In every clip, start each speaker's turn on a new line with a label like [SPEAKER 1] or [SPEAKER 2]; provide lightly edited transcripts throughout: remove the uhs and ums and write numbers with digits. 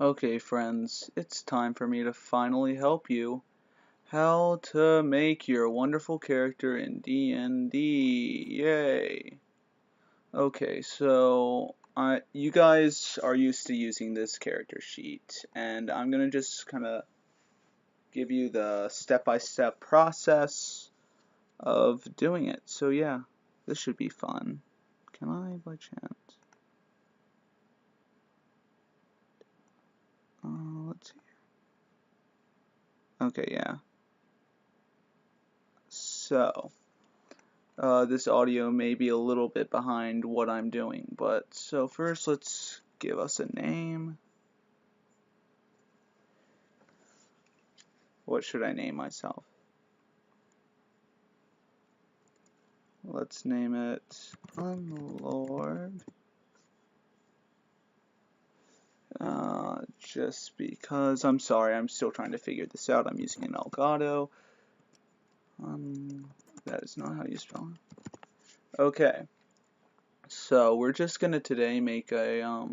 [SPEAKER 1] Okay, friends, it's time for me to finally help you. How to make your wonderful character in D&D. Yay! Okay, so you guys are used to using this character sheet, and I'm gonna just kind of give you the step-by-step process of doing it. So yeah, this should be fun. Can I, by chance? Let's see. Okay, yeah. So. This audio may be a little bit behind what I'm doing, but so first let's give us a name. What should I name myself? Let's name it Unlord. Just because, I'm sorry, I'm still trying to figure this out. I'm using an Elgato. That is not how you spell it. Okay. So we're just gonna today make a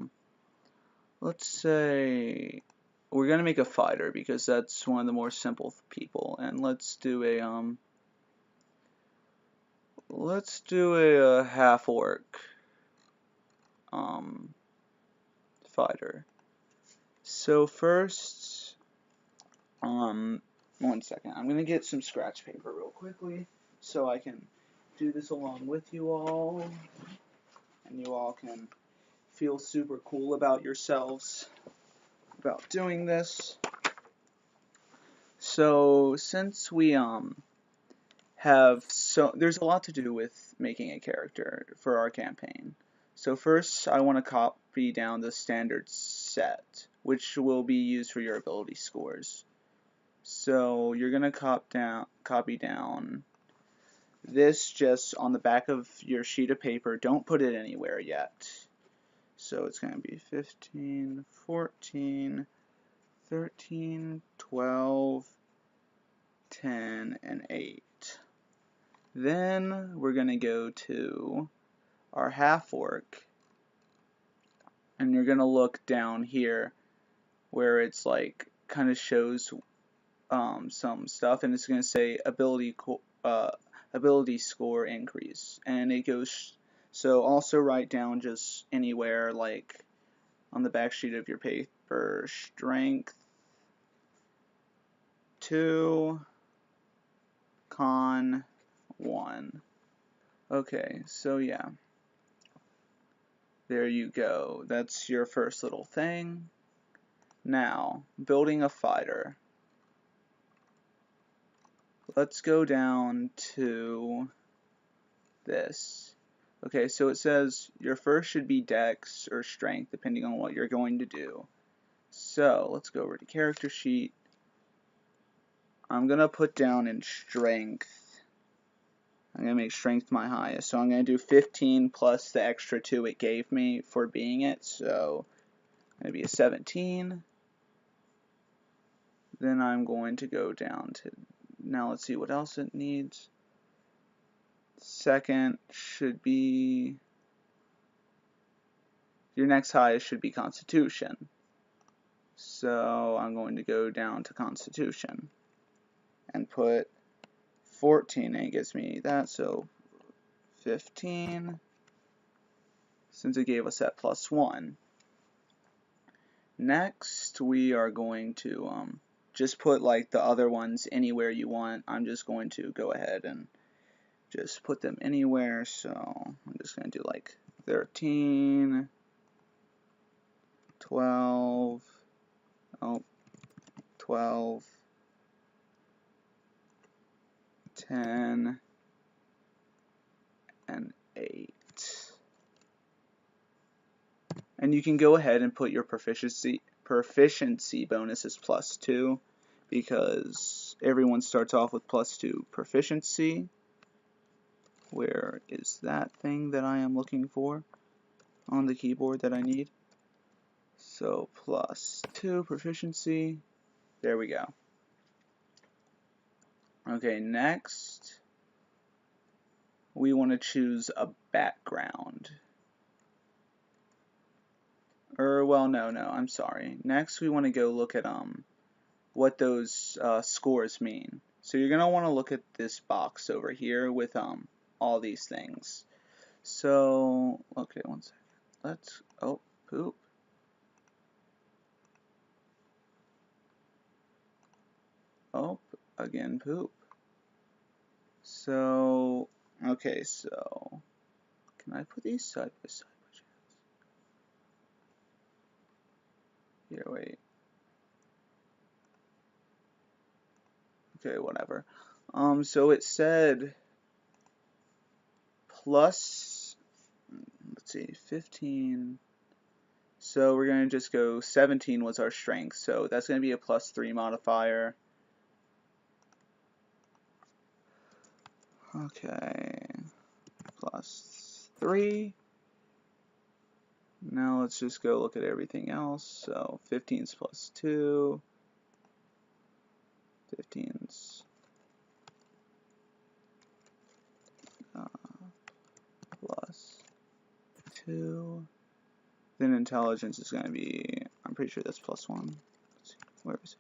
[SPEAKER 1] let's say we're gonna make a fighter because that's one of the more simple people, and let's do a half orc fighter. So first, one second, I'm gonna get some scratch paper real quickly so I can do this along with you all, and you all can feel super cool about yourselves about doing this. So since we there's a lot to do with making a character for our campaign. So first I want to copy down the standard set, which will be used for your ability scores. So you're going to copy down this just on the back of your sheet of paper. Don't put it anywhere yet. So it's going to be 15, 14, 13, 12, 10, and 8. Then we're going to go to our half orc, and you're going to look down here where it's like kind of shows some stuff, and it's going to say ability score increase, and it goes. So also write down just anywhere like on the back sheet of your paper, strength 2, con 1. Okay, so yeah. There you go. That's your first little thing. Now, building a fighter. Let's go down to this. Okay, so it says your first should be dex or strength, depending on what you're going to do. So, let's go over to character sheet. I'm going to put down in strength. I'm going to make strength my highest. So I'm going to do 15 plus the extra 2 it gave me for being it. So, it's going to be a 17. Then I'm going to go down to, now let's see what else it needs. Second should be, your next highest should be Constitution. So I'm going to go down to Constitution and put 14, and it gives me that, so 15, since it gave us that +1. Next, we are going to just put like the other ones anywhere you want. I'm just going to go ahead and just put them anywhere, so I'm just going to do like 13, 12, 12, 10, and 8. And you can go ahead and put your proficiency bonus as +2, because everyone starts off with +2 proficiency. Where is that thing that I am looking for on the keyboard that I need? So +2 proficiency. There we go. Okay, next we want to choose a background. well, no, I'm sorry. Next, we want to go look at what those scores mean. So you're gonna want to look at this box over here with all these things. So okay, one second. Let's poop. Oh, again poop. So okay, so can I put these side by side? Here, wait. Okay, whatever. So it said plus, let's see, 15. So we're going to just go 17 was our strength. So that's going to be a +3 modifier. Okay, +3. Now let's just go look at everything else. So 15's +2. 15's +2. Then intelligence is going to be, I'm pretty sure that's +1. Let's see, where is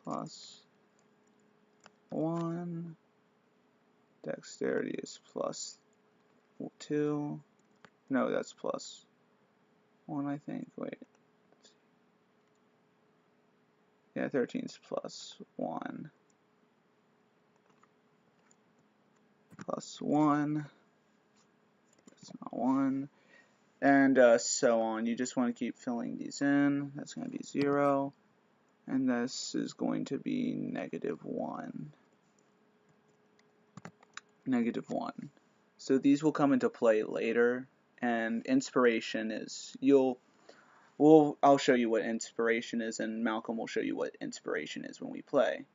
[SPEAKER 1] it? +1. Dexterity is +2. No, that's +1, I think. Wait. Yeah, 13's +1. +1. That's not 1. And so on. You just want to keep filling these in. That's going to be 0. And this is going to be -1. -1. So these will come into play later. And inspiration is, I'll show you what inspiration is, and Malcolm will show you what inspiration is when we play.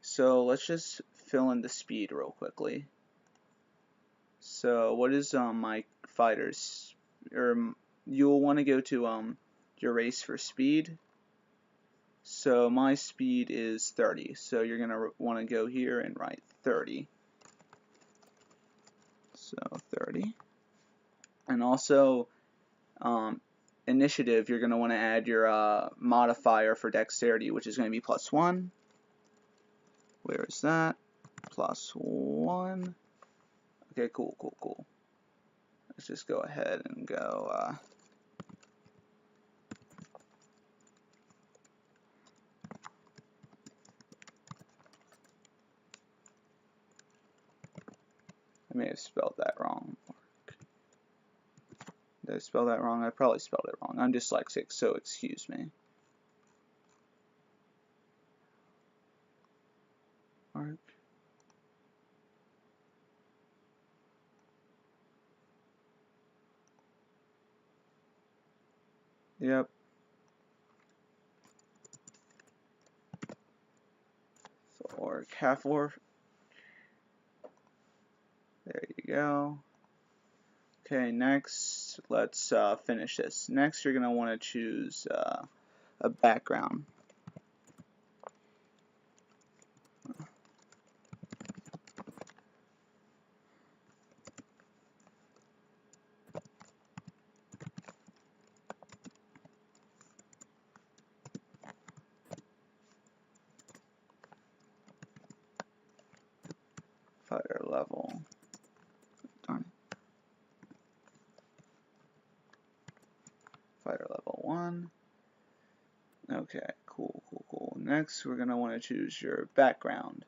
[SPEAKER 1] So let's just fill in the speed real quickly. So what is my fighter's, or you'll want to go to your race for speed. So my speed is 30. So you're gonna want to go here and write 30. So 30. And also initiative, you're gonna want to add your modifier for dexterity, which is going to be +1. Where is that? +1. Okay, cool. Let's just go ahead and go I may have spelled that wrong. Did I spell that wrong? I probably spelled it wrong. I'm dyslexic, so excuse me. Arc. Yep. Or half orc. There you go. Okay, next, let's finish this. Next, you're going to want to choose a background. Fighter level. Darn it. Fighter level 1. Okay, cool. Next, we're going to want to choose your background.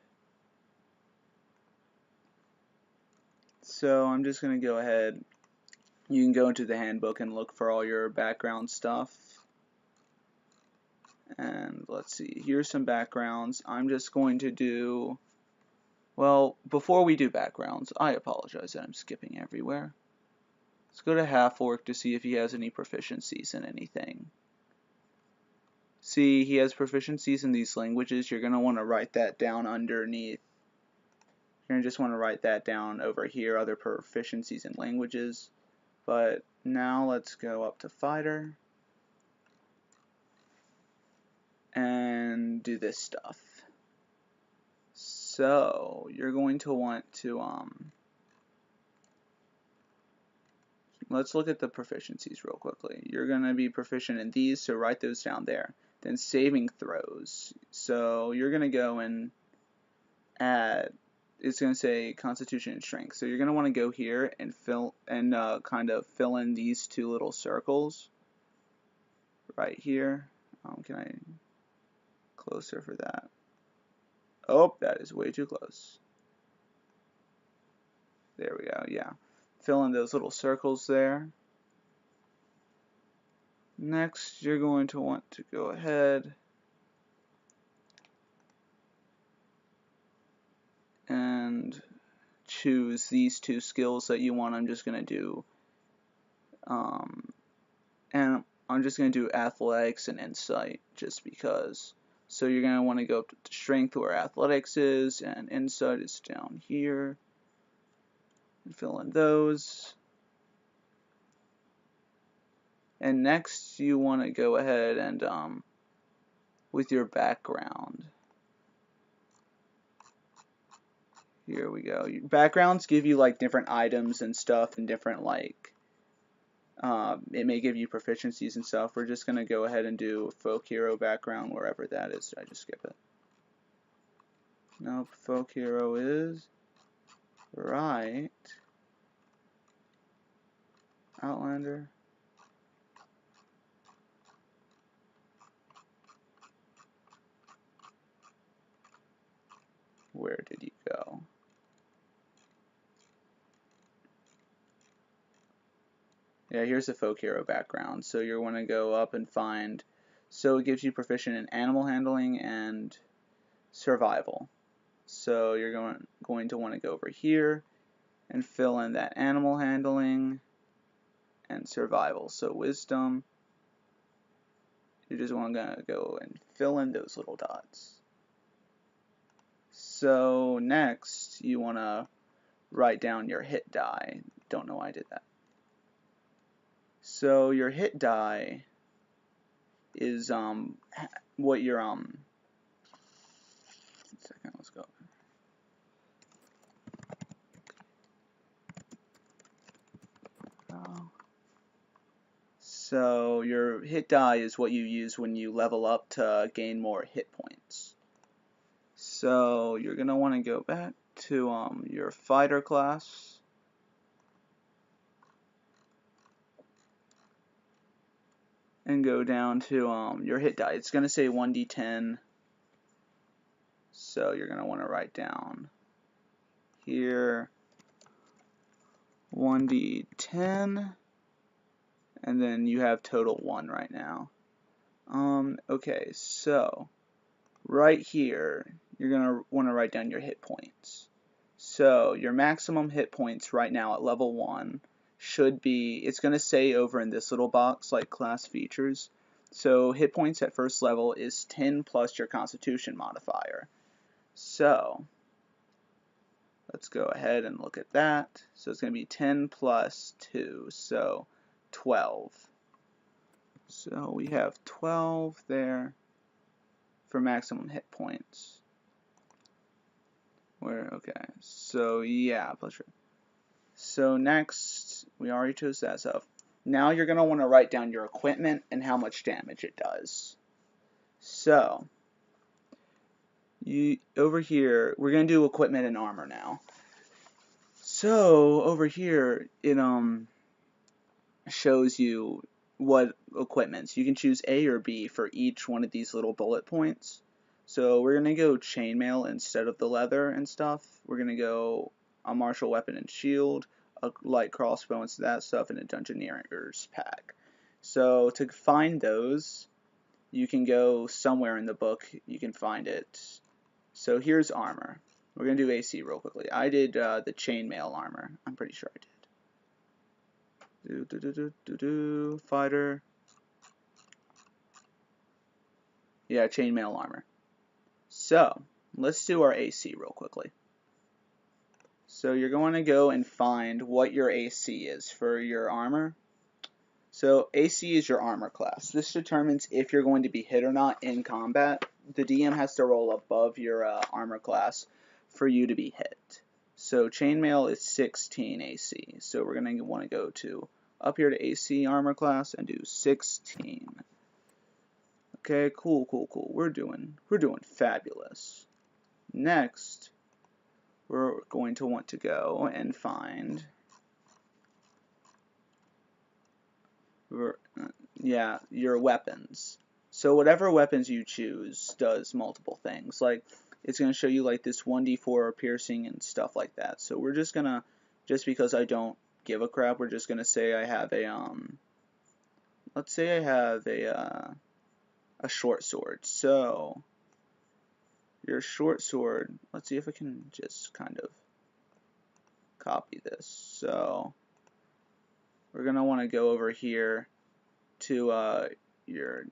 [SPEAKER 1] So I'm just going to go ahead. You can go into the handbook and look for all your background stuff. And let's see, here's some backgrounds. I'm just going to do, well, before we do backgrounds, I apologize that I'm skipping everywhere. Let's go to half orc to see if he has any proficiencies in anything. See, he has proficiencies in these languages. You're going to want to write that down underneath. You're going to just want to write that down over here, other proficiencies in languages. But now let's go up to fighter and do this stuff. So you're going to want to let's look at the proficiencies real quickly. You're going to be proficient in these, so write those down there. Then saving throws. So you're going to go and add, it's going to say Constitution and Strength. So you're going to want to go here and kind of fill in these two little circles right here. Can I closer for that? Oh, that is way too close. There we go, yeah. Fill in those little circles there. Next, you're going to want to go ahead and choose these two skills that you want. I'm just going to do, and I'm just going to do athletics and insight just because. So you're going to want to go up to strength where athletics is, and insight is down here. And fill in those. And next you want to go ahead and with your background. Here we go. Backgrounds give you like different items and stuff and different like it may give you proficiencies and stuff. We're just gonna go ahead and do folk hero background wherever that is. Did I just skip it? Nope, folk hero is right. Outlander. Where did you go? Yeah, here's the folk hero background. So you want to go up and find, so it gives you proficient in animal handling and survival. So you're going to want to go over here and fill in that animal handling and survival. So wisdom, you just want to go and fill in those little dots. So next you want to write down your hit die. Don't know why I did that. So your hit die is what your second, let's go. So your hit die is what you use when you level up to gain more hit points. So you're gonna want to go back to your fighter class. And go down to your hit die. It's gonna say 1d10. So you're gonna want to write down here 1d10, and then you have total 1 right now. Okay, so right here you're gonna want to write down your hit points. So your maximum hit points right now at level 1 should be, it's going to say over in this little box like class features. So hit points at first level is 10 plus your constitution modifier. So let's go ahead and look at that. So it's going to be 10 plus 2, so 12. So we have 12 there for maximum hit points. Okay, so yeah, plus. So next, we already chose that stuff. Now you're going to want to write down your equipment and how much damage it does. So, over here, we're going to do equipment and armor now. So, over here, it shows you what equipment. So you can choose A or B for each one of these little bullet points. So we're going to go chainmail instead of the leather and stuff. We're going to go a martial weapon and shield, a light crossbow and that stuff, and a dungeoneer's pack. So to find those, you can go somewhere in the book, you can find it. So here's armor. We're going to do AC real quickly. I did the chainmail armor. I'm pretty sure I did. Fighter. Yeah, chainmail armor. So, let's do our AC real quickly. So you're going to go and find what your AC is for your armor. So AC is your armor class. This determines if you're going to be hit or not in combat. The DM has to roll above your armor class for you to be hit. So chainmail is 16 AC. So we're going to want to go to up here to AC armor class and do 16. Okay, cool. We're doing fabulous. Next, we're going to want to go and find your weapons. So whatever weapons you choose does multiple things. Like it's going to show you like this 1d4 piercing and stuff like that. So we're just gonna, just because I don't give a crap, we're just gonna say I have a let's say I have a short sword. So your short sword, let's see if I can just kind of copy this. So we're gonna want to go over here to and we're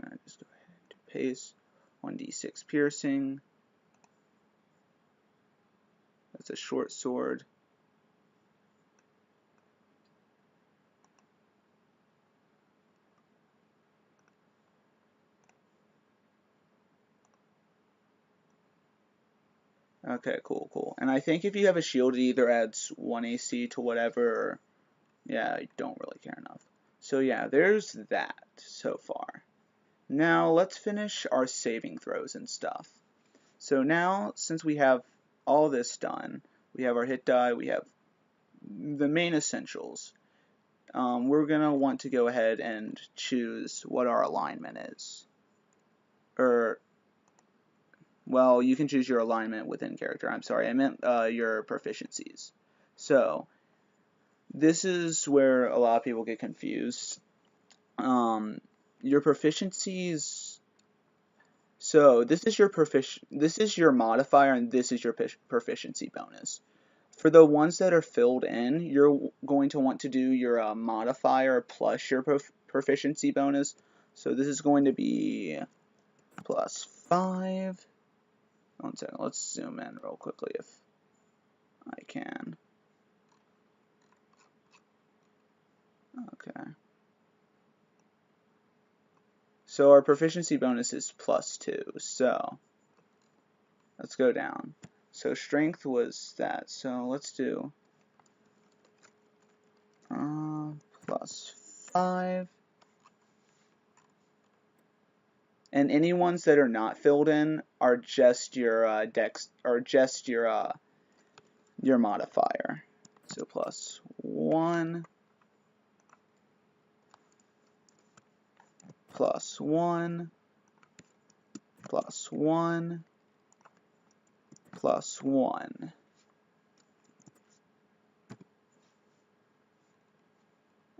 [SPEAKER 1] gonna just go ahead and do paste 1d6 piercing. That's a short sword. Okay, cool. And I think if you have a shield, it either adds 1 AC to whatever, or, yeah, I don't really care enough. So yeah, there's that so far. Now let's finish our saving throws and stuff. So now, since we have all this done, we have our hit die, we have the main essentials, we're going to want to go ahead and choose what our alignment is. Well, you can choose your alignment within character. I'm sorry, I meant your proficiencies. So, this is where a lot of people get confused. Your proficiencies. So, this is your modifier, and this is your proficiency bonus. For the ones that are filled in, you're going to want to do your modifier plus your proficiency bonus. So, this is going to be +5. 1 second, let's zoom in real quickly if I can. Okay. So our proficiency bonus is +2, so let's go down. So strength was that, so let's do +5. And any ones that are not filled in are just your dex, or just your modifier. So +1, +1, +1, +1.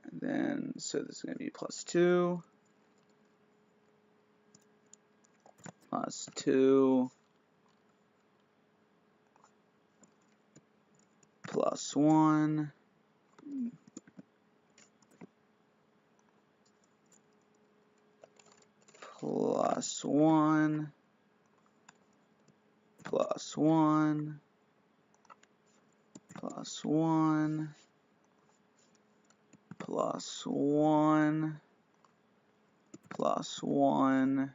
[SPEAKER 1] And then, so this is going to be +2, +2, +1, +1, +1, +1, +1, +1,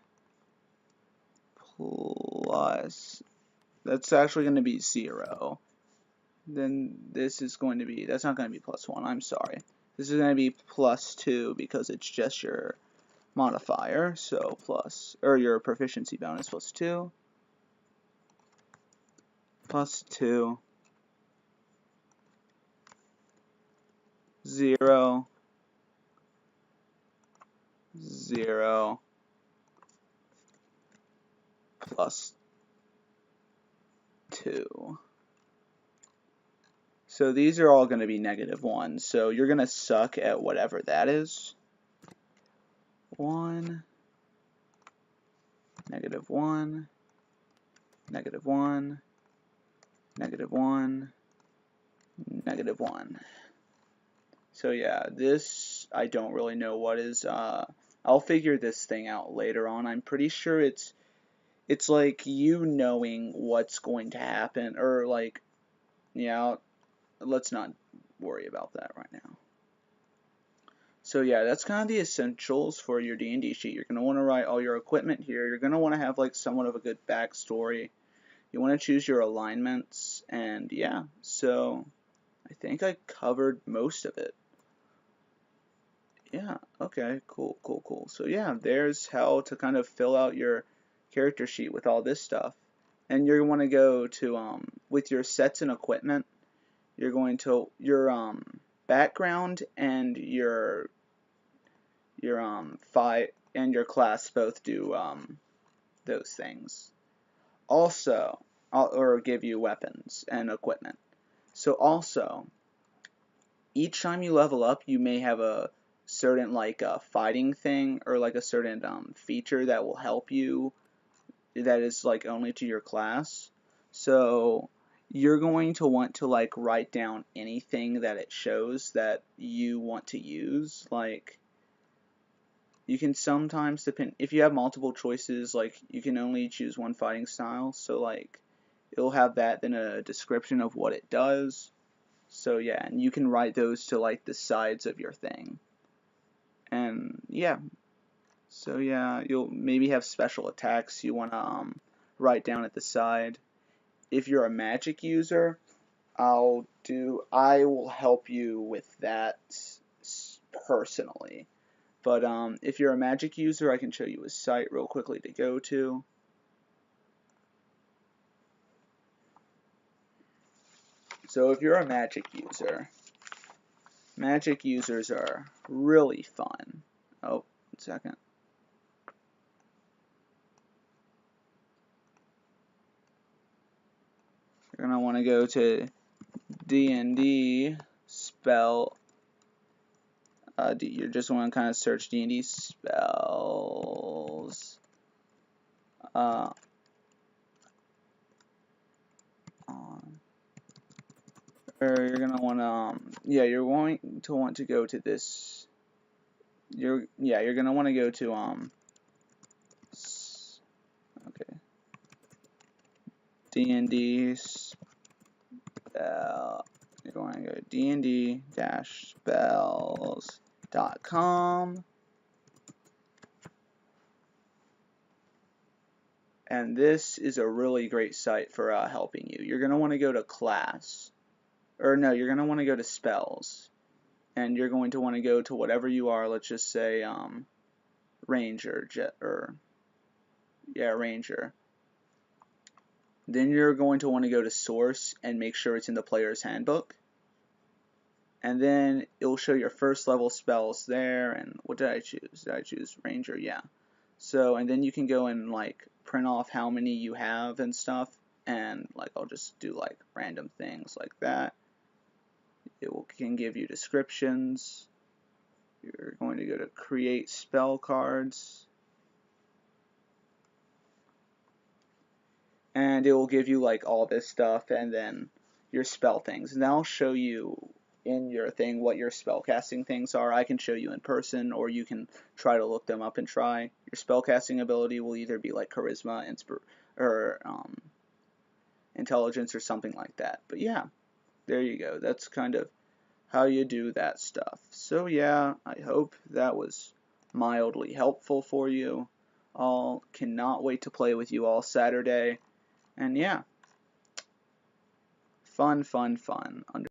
[SPEAKER 1] plus, that's actually going to be 0. Then this is going to be, that's not going to be +1, I'm sorry. This is going to be +2 because it's just your modifier, so your proficiency bonus +2, +2, 0, 0, +2. So these are all going to be -1, so you're going to suck at whatever that is. 1, -1, -1, -1, -1. So yeah, this, I don't really know what is, I'll figure this thing out later on. I'm pretty sure it's like you knowing what's going to happen, or like, yeah, let's not worry about that right now. So yeah, that's kind of the essentials for your D&D sheet. You're going to want to write all your equipment here. You're going to want to have like somewhat of a good backstory. You want to choose your alignments, and yeah, so I think I covered most of it. yeah, okay, cool. So yeah, there's how to kind of fill out your character sheet with all this stuff. And you're going to go to with your sets and equipment, you're going to your background and your fight and your class both do those things. Also, or give you weapons and equipment. So also, each time you level up, you may have a certain like fighting thing or like a certain feature that will help you that is like only to your class. So you're going to want to like write down anything that it shows that you want to use. Like you can sometimes depend if you have multiple choices, like you can only choose one fighting style. So like it'll have that, then a description of what it does. So yeah, and you can write those to like the sides of your thing. And yeah, so yeah, you'll maybe have special attacks you want to write down at the side. If you're a magic user, I will help you with that personally. But if you're a magic user, I can show you a site real quickly to go to. So if you're a magic users are really fun. Oh, 1 second. You're going to want to go to D&D spell. You just want to kind of search D&D spells. Or you're going to want to, yeah, you're going to want to go to this. You're going to want to go to, okay. D&D spell. You're going to go to dnd-spells.com. And this is a really great site for helping you. You're going to want to go to class. Or no, you're going to want to go to spells. And you're going to want to go to whatever you are. Let's just say ranger. Ranger. Then you're going to want to go to source and make sure it's in the player's handbook. And then it'll show your first level spells there. And what did I choose? Did I choose ranger? Yeah. So, and then you can go and like print off how many you have and stuff. And like I'll just do like random things like that. Can give you descriptions. You're going to go to create spell cards. And it will give you like all this stuff and then your spell things. And I'll show you in your thing what your spellcasting things are. I can show you in person, or you can try to look them up and try. Your spellcasting ability will either be like charisma, or intelligence, or something like that. But yeah, there you go. That's kind of how you do that stuff. So yeah, I hope that was mildly helpful for you. I'll cannot wait to play with you all Saturday. And yeah, fun.